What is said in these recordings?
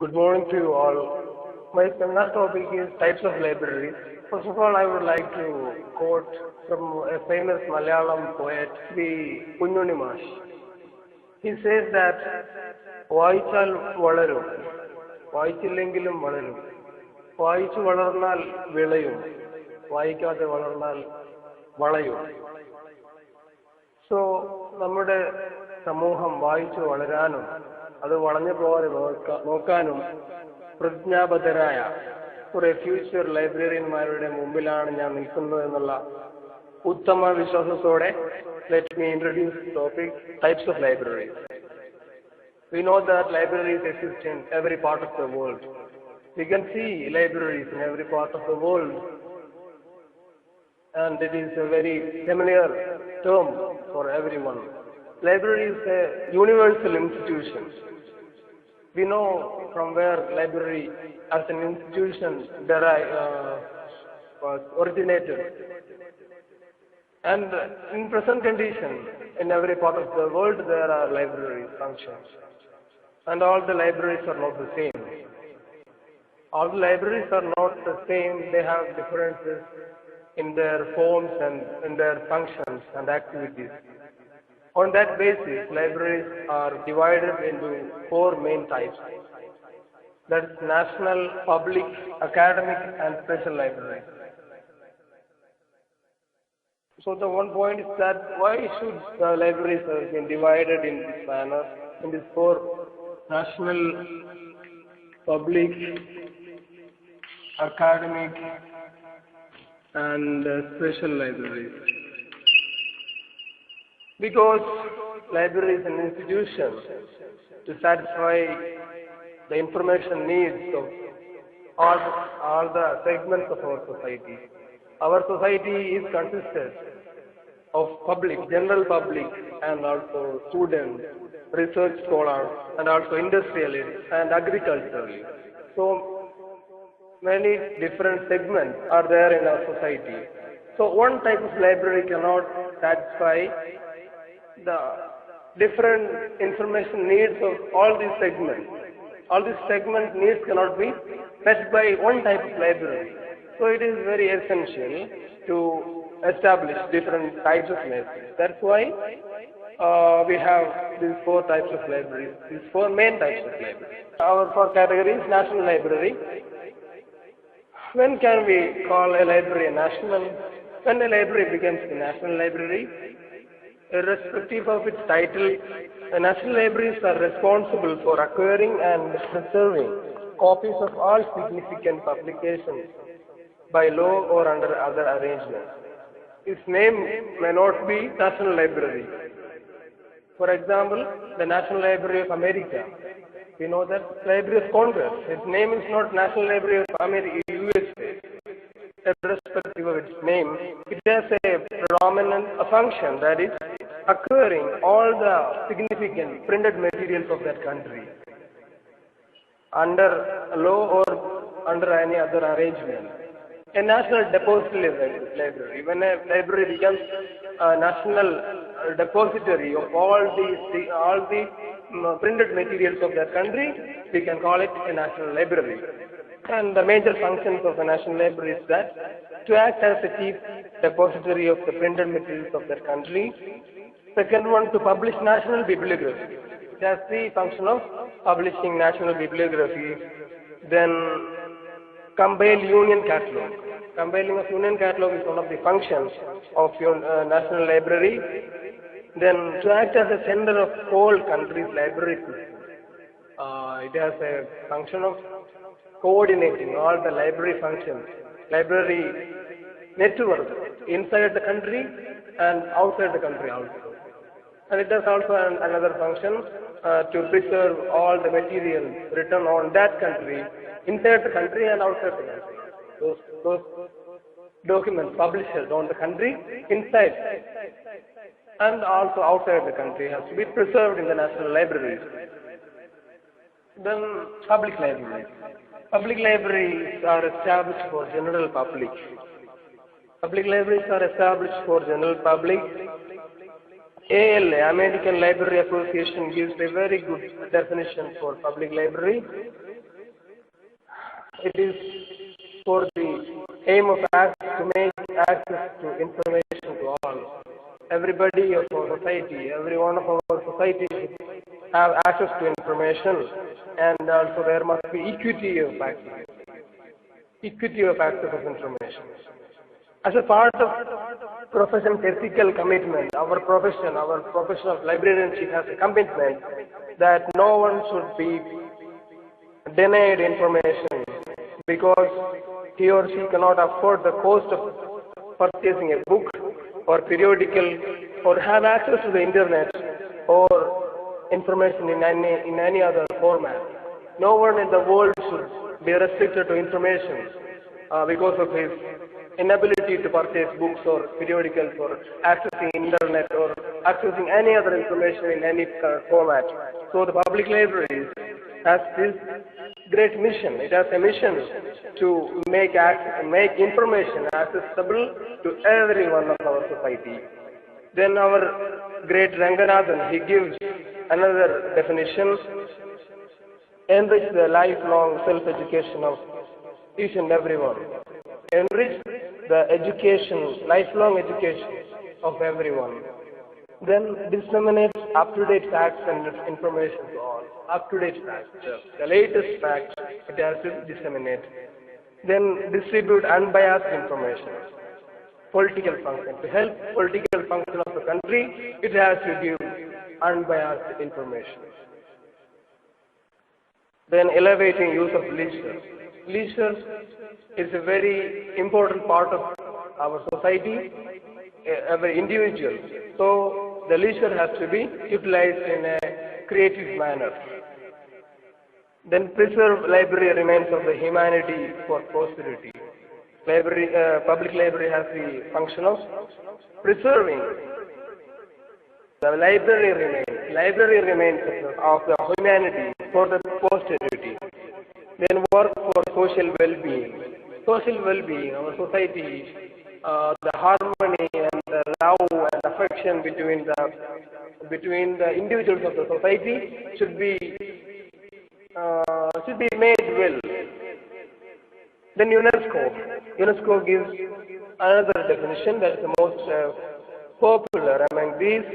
Good morning to you all. My seminar topic is types of libraries. First of all, I would like to quote from a famous Malayalam poet, Sri Kunyuni Mash. He says that വായിച്ചാൽ വളരും, വായിച്ചില്ലെങ്കിലും വളരും, വായിച്ചു വളർന്നാൽ വിളയും, വായിക്കാതെ വളർന്നാൽ വളയും. So നമ്മുടെ സമൂഹം വായിച്ചു വളരാനും അത് വളഞ്ഞു പോകാതെ നോക്കാനും പ്രതിജ്ഞാബദ്ധരായ കുറെ ഫ്യൂച്ചർ ലൈബ്രറിയന്മാരുടെ മുമ്പിലാണ് ഞാൻ നിൽക്കുന്നത് എന്നുള്ള ഉത്തമ വിശ്വാസത്തോടെ let me introduce the topic types of libraries. We know that libraries exist in every part of the world. We can see libraries in every part of the world, and it is a very familiar term for everyone. Library is a universal institution. We know from where library as an institution was originated. And in present condition, in every part of the world, there are library functions. And all the libraries are not the same. All the libraries are not the same. They have differences in their forms and in their functions and activities. On that basis, libraries are divided into four main types. That is national, public, academic, and special libraries. So the one point is that why should the libraries have been divided in this manner, in these four national, public, academic, and special libraries? Because library is an institution to satisfy the information needs of all the segments of our society. Our society is consisted of public, general public, and also students, research scholars, and also industrialists and agriculturalists. So many different segments are there in our society. So one type of library cannot satisfy the different information needs of all these segments. All these segment needs cannot be met by one type of library. So it is very essential to establish different types of libraries. That's why we have these four types of libraries, these four main types of libraries. Our four categories: national library. When can we call a library a national? When a library becomes a national library, irrespective of its title, the national libraries are responsible for acquiring and preserving copies of all significant publications by law or under other arrangements. Its name may not be National Library. For example, the National Library of America. We know that Library of Congress. Its name is not National Library of America, USA. Irrespective of its name, it has a prominent function, that is acquiring all the significant printed materials of that country under law or under any other arrangement. A national depository library. When a library becomes a national depository of all the printed materials of that country, we can call it a national library. And the major functions of a national library is that to act as a chief depository of the printed materials of that country. Second one, to publish national bibliography. It has the function of publishing national bibliography. Then compile union catalog. Compiling of union catalog is one of the functions of your national library. Then to act as a center of whole country's library system. It has a function of coordinating all the library functions, library network inside the country and outside the country also. And it has also another function to preserve all the materials written on that country, inside the country and outside the country. Those documents published on the country, inside and also outside the country, has to be preserved in the national libraries. Then public libraries. Public libraries are established for general public. Public libraries are established for general public. ALA, American Library Association, gives a very good definition for public library. it is for the aim of to make access to information to all. Everybody of our society, every one of our society should have access to information, and also there must be equity of access. Equity of access of information. As a part of profession's ethical commitment, our profession of librarianship has a commitment that no one should be denied information because he or she cannot afford the cost of purchasing a book or periodical or have access to the internet or information in any other format. No one in the world should be restricted to information because of his inability to purchase books or periodicals or accessing internet or accessing any other information in any format. So the public libraries has this great mission. It has a mission to make information accessible to every one of our society. Then our great Ranganathan, he gives another definition: enrich the lifelong self-education of each and everyone. Enrich the education, lifelong education of everyone. Then disseminate up-to-date facts and information to all. Up-to-date facts, the latest facts it has to disseminate. Then distribute unbiased information. Political function. To help political function of the country, it has to give unbiased information. Then elevating use of leisure. Leisure is a very important part of our society, every individual. So the leisure has to be utilized in a creative manner. Then preserve library remains of the humanity for prosperity. Public library has the function of preserving the library remains of the humanity for the posterity. Then work for social well-being. Social well-being, our society, the harmony and the love and affection between the individuals of the society should be made well. Then UNESCO gives another definition that is the most popular among these.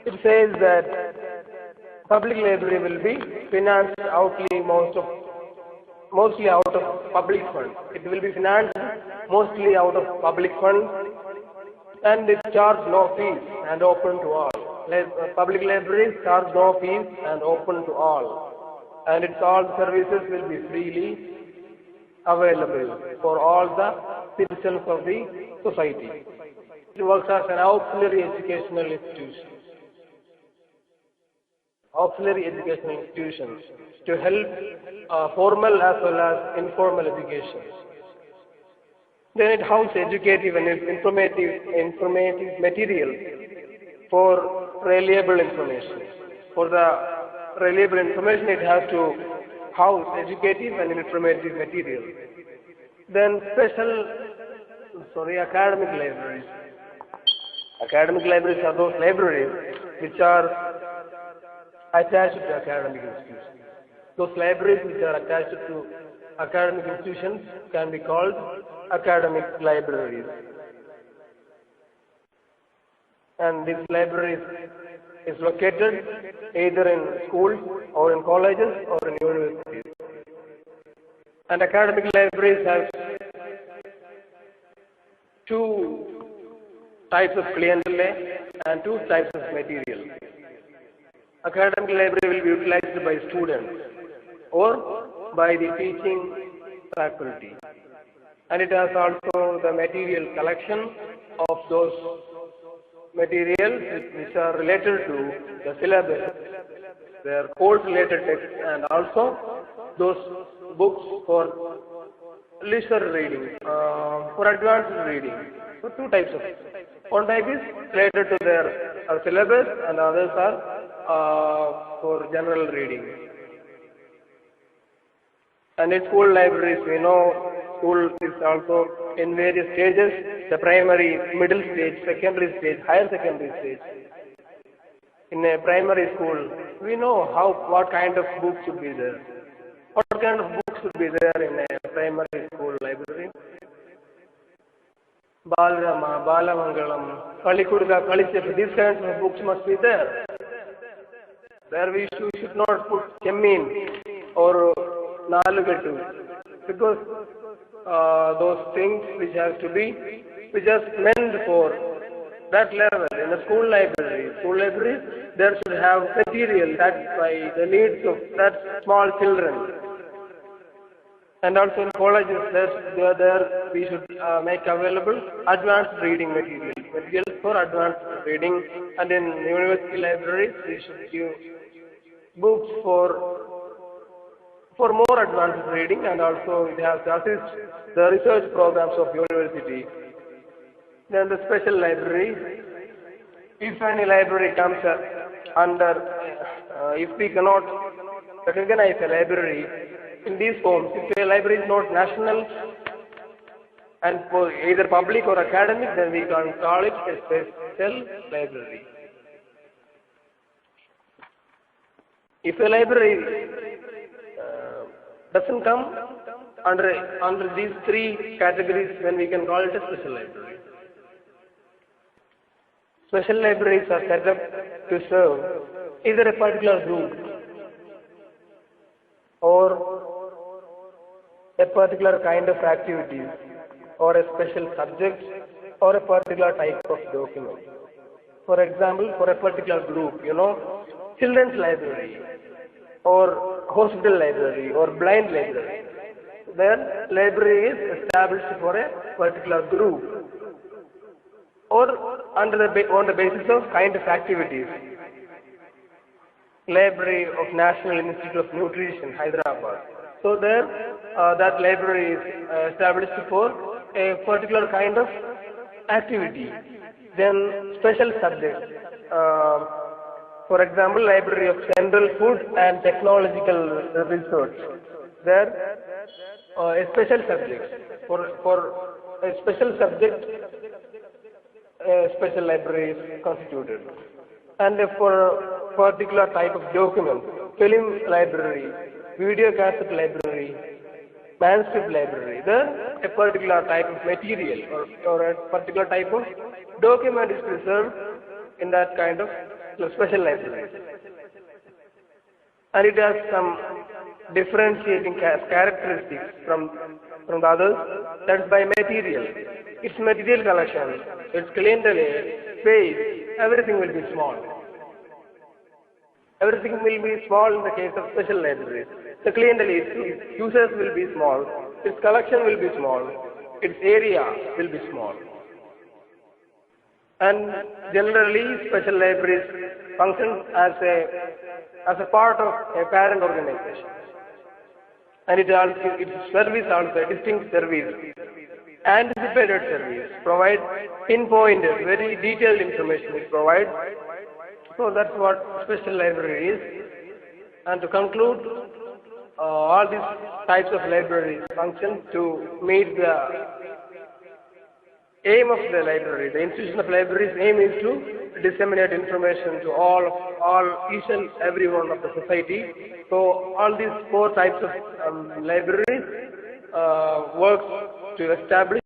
It says that public library will be financed mostly out of public funds. It will be financed mostly out of public funds, and it charges no fees and open to all. Public libraries charge no fees and open to all, and all services will be freely available for all the citizens of the society. It works as an auxiliary educational institution. Auxiliary educational institutions to help formal as well as informal education. Then it houses educative and informative material for reliable information. For the reliable information, it has to house educative and informative material. Then academic libraries. Academic libraries are those libraries which are attached to academic institutions. Those libraries which are attached to academic institutions can be called academic libraries. And these libraries is located either in schools or in colleges or in universities. And academic libraries have two types of clientele and two types of material. Academic library will be utilized by students or by the teaching faculty. And it has also the material collection of those materials which are related to the syllabus. They are course-related texts and also those books for leisure reading, for advanced reading. So two types of it. One type is related to their syllabus and others are for general reading. And in school libraries, we know school is also in various stages, the primary, middle stage, secondary stage, higher secondary stage. In a primary school, we know what kind of books should be there. What kind of books should be there in a primary school library. Balarama, Balamangalam, Kalikuduga, Kalichep, these kinds of books must be there. There we should not put Kemmin or Nalugatu, because those things which have to be, which are meant for that level. In a school library, there should have material that by the needs of that small children. And also in colleges, there we should make available advanced reading materials for advanced reading. And in university libraries, we should give books for more advanced reading, and also it has to assist the research programs of university. Then the special library, if any library comes under, if we cannot recognize a library in these forms, if a library is not national and for either public or academic, then we can call it a special library. If a library doesn't come under these three categories, then we can call it a special library. Special libraries are set up to serve either a particular group or a particular kind of activities, or a special subject, or a particular type of document. For example, for a particular group, children's library, or hospital library, or blind library. Then library is established for a particular group, or on the basis of kind of activities. Library of National Institute of Nutrition, Hyderabad. So there, that library is established for a particular kind of activity. Then special subjects. For example, Library of Central Food and Technological Research. There, a special subject. For a special subject, a special library is constituted. And for a particular type of document, film library, video cassette library, manuscript library, then a particular type of material or a particular type of document is preserved in that kind of special library. And it has some differentiating characteristics from the others. That's by material. Its material collection, its clientele, space, everything will be small. Everything will be small in the case of special libraries. The clientele, its users will be small, its collection will be small, its area will be small. And generally, special libraries function as a part of a parent organization. And its service also a distinct service, anticipated service, provide pinpointed, very detailed information it provides. So that's what special library is. And to conclude, all these types of libraries function to meet the aim of the library. The institution of libraries' aim is to disseminate information to each and every one of the society. So all these four types of libraries work to establish